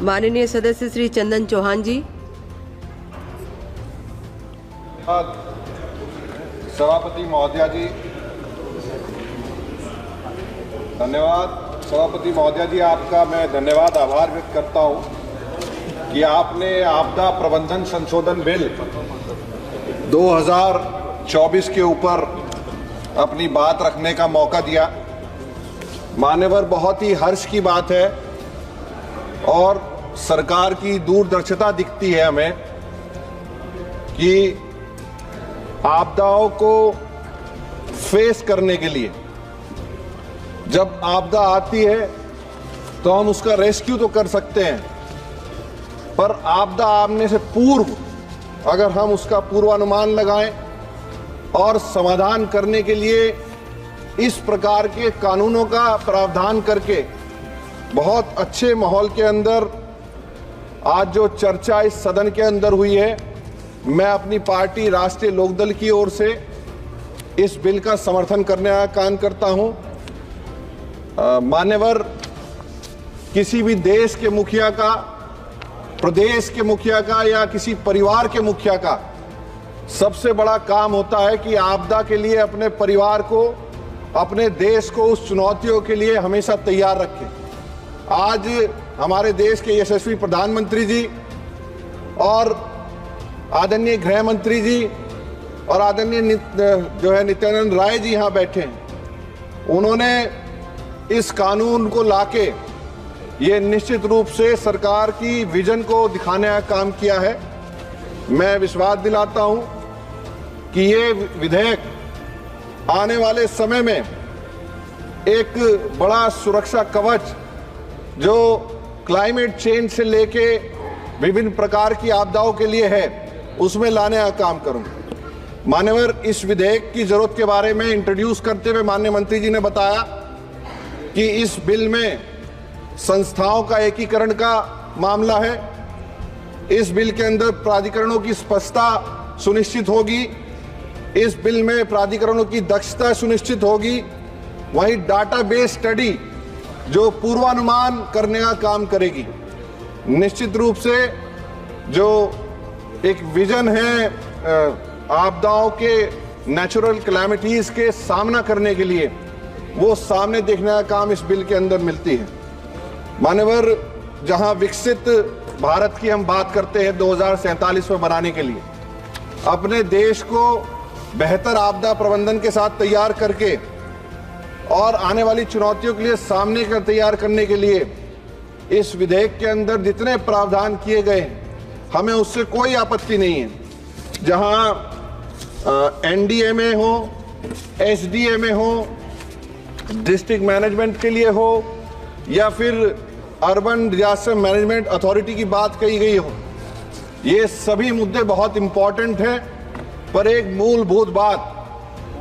माननीय सदस्य श्री चंदन चौहान जी। सभापति महोदया जी, धन्यवाद। सभापति महोदया जी, आपका मैं धन्यवाद आभार व्यक्त करता हूं कि आपने आपदा प्रबंधन संशोधन बिल 2024 के ऊपर अपनी बात रखने का मौका दिया। मान्यवर, बहुत ही हर्ष की बात है और सरकार की दूरदर्शिता दिखती है हमें कि आपदाओं को फेस करने के लिए जब आपदा आती है तो हम उसका रेस्क्यू तो कर सकते हैं, पर आपदा आने से पूर्व अगर हम उसका पूर्वानुमान लगाएं और समाधान करने के लिए इस प्रकार के कानूनों का प्रावधान करके बहुत अच्छे माहौल के अंदर आज जो चर्चा इस सदन के अंदर हुई है, मैं अपनी पार्टी राष्ट्रीय लोकदल की ओर से इस बिल का समर्थन करने का काम करता हूं। मान्यवर, किसी भी देश के मुखिया का, प्रदेश के मुखिया का या किसी परिवार के मुखिया का सबसे बड़ा काम होता है कि आपदा के लिए अपने परिवार को, अपने देश को उस चुनौतियों के लिए हमेशा तैयार रखें। आज हमारे देश के यशस्वी प्रधानमंत्री जी और आदरणीय गृह मंत्री जी और आदरणीय नित्यानंद राय जी यहाँ बैठे हैं। उन्होंने इस कानून को लाके ये निश्चित रूप से सरकार की विजन को दिखाने का काम किया है। मैं विश्वास दिलाता हूं कि ये विधेयक आने वाले समय में एक बड़ा सुरक्षा कवच जो क्लाइमेट चेंज से लेके विभिन्न प्रकार की आपदाओं के लिए है, उसमें लाने का काम करूंगा। मान्यवर, इस विधेयक की जरूरत के बारे में इंट्रोड्यूस करते हुए माननीय मंत्री जी ने बताया कि इस बिल में संस्थाओं का एकीकरण का मामला है। इस बिल के अंदर प्राधिकरणों की स्पष्टता सुनिश्चित होगी। इस बिल में प्राधिकरणों की दक्षता सुनिश्चित होगी। वहीं डाटाबेस स्टडी जो पूर्वानुमान करने का काम करेगी। निश्चित रूप से जो एक विजन है आपदाओं के, नेचुरल कैलेमिटीज के सामना करने के लिए, वो सामने देखने का काम इस बिल के अंदर मिलती है। मान्यवर, जहां विकसित भारत की हम बात करते हैं 2047 में बनाने के लिए, अपने देश को बेहतर आपदा प्रबंधन के साथ तैयार करके और आने वाली चुनौतियों के लिए सामने कर तैयार करने के लिए इस विधेयक के अंदर जितने प्रावधान किए गए, हमें उससे कोई आपत्ति नहीं है। जहां एनडीएमए हो, एसडीएमए हो, डिस्ट्रिक्ट मैनेजमेंट के लिए हो या फिर अर्बन डिजास्टर मैनेजमेंट अथॉरिटी की बात कही गई हो, ये सभी मुद्दे बहुत इंपॉर्टेंट हैं। पर एक मूलभूत बात,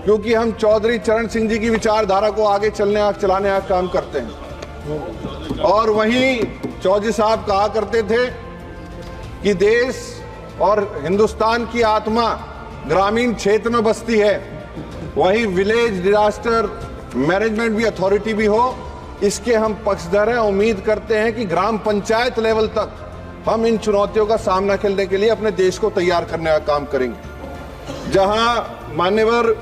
क्योंकि हम चौधरी चरण सिंह जी की विचारधारा को आगे चलाने का काम करते हैं, और वहीं चौधरी साहब कहा करते थे कि देश और हिंदुस्तान की आत्मा ग्रामीण क्षेत्र में बसती है, वहीं विलेज डिजास्टर मैनेजमेंट भी अथॉरिटी भी हो। इसके हम पक्षधर हैं। उम्मीद करते हैं कि ग्राम पंचायत लेवल तक हम इन चुनौतियों का सामना करने के लिए अपने देश को तैयार करने का काम करेंगे। जहां मान्यवर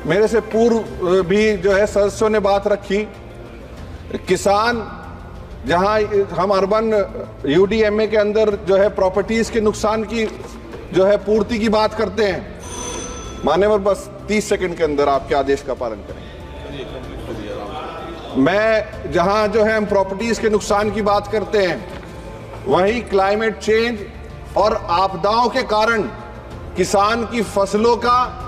मेरे से पूर्व भी जो है सदस्यों ने बात रखी, किसान, जहां हम अर्बन यूडीएमए के अंदर जो है प्रॉपर्टीज के नुकसान की जो है पूर्ति की बात करते हैं। मान्यवर, बस 30 सेकंड के अंदर आपके आदेश का पालन करें। मैं जहां जो है हम प्रॉपर्टीज के नुकसान की बात करते हैं, वहीं क्लाइमेट चेंज और आपदाओं के कारण किसान की फसलों का,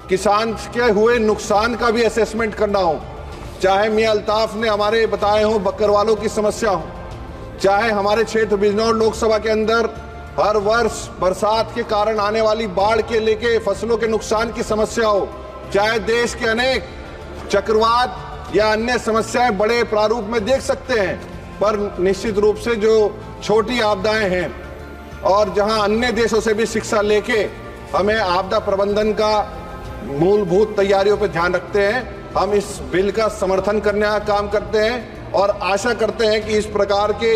किसान के हुए नुकसान का भी असेसमेंट करना हो। चाहे मियां अल्ताफ ने हमारे बताए हो बकरवालों की समस्या हो, चाहे हमारे क्षेत्र बिजनौर लोकसभा के अंदर हर वर्ष बरसात के कारण आने वाली बाढ़ के लेके फसलों के नुकसान की समस्या हो, चाहे देश के अनेक चक्रवात या अन्य समस्याएं बड़े प्रारूप में देख सकते हैं, पर निश्चित रूप से जो छोटी आपदाएं हैं और जहां अन्य देशों से भी शिक्षा लेके हमें आपदा प्रबंधन का मूलभूत तैयारियों पर ध्यान रखते हैं, हम इस बिल का समर्थन करने का काम करते हैं। और आशा करते हैं कि इस प्रकार के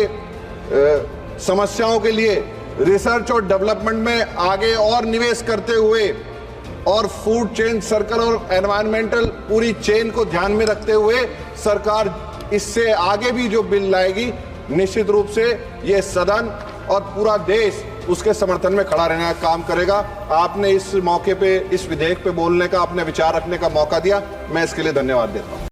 समस्याओं के लिए रिसर्च और डेवलपमेंट में आगे और निवेश करते हुए और फूड चेन सर्कल और एनवायरमेंटल पूरी चेन को ध्यान में रखते हुए सरकार इससे आगे भी जो बिल लाएगी, निश्चित रूप से ये सदन और पूरा देश उसके समर्थन में खड़ा रहने का काम करेगा। आपने इस मौके पे, इस विधेयक पे बोलने का, अपने विचार रखने का मौका दिया, मैं इसके लिए धन्यवाद देता हूं।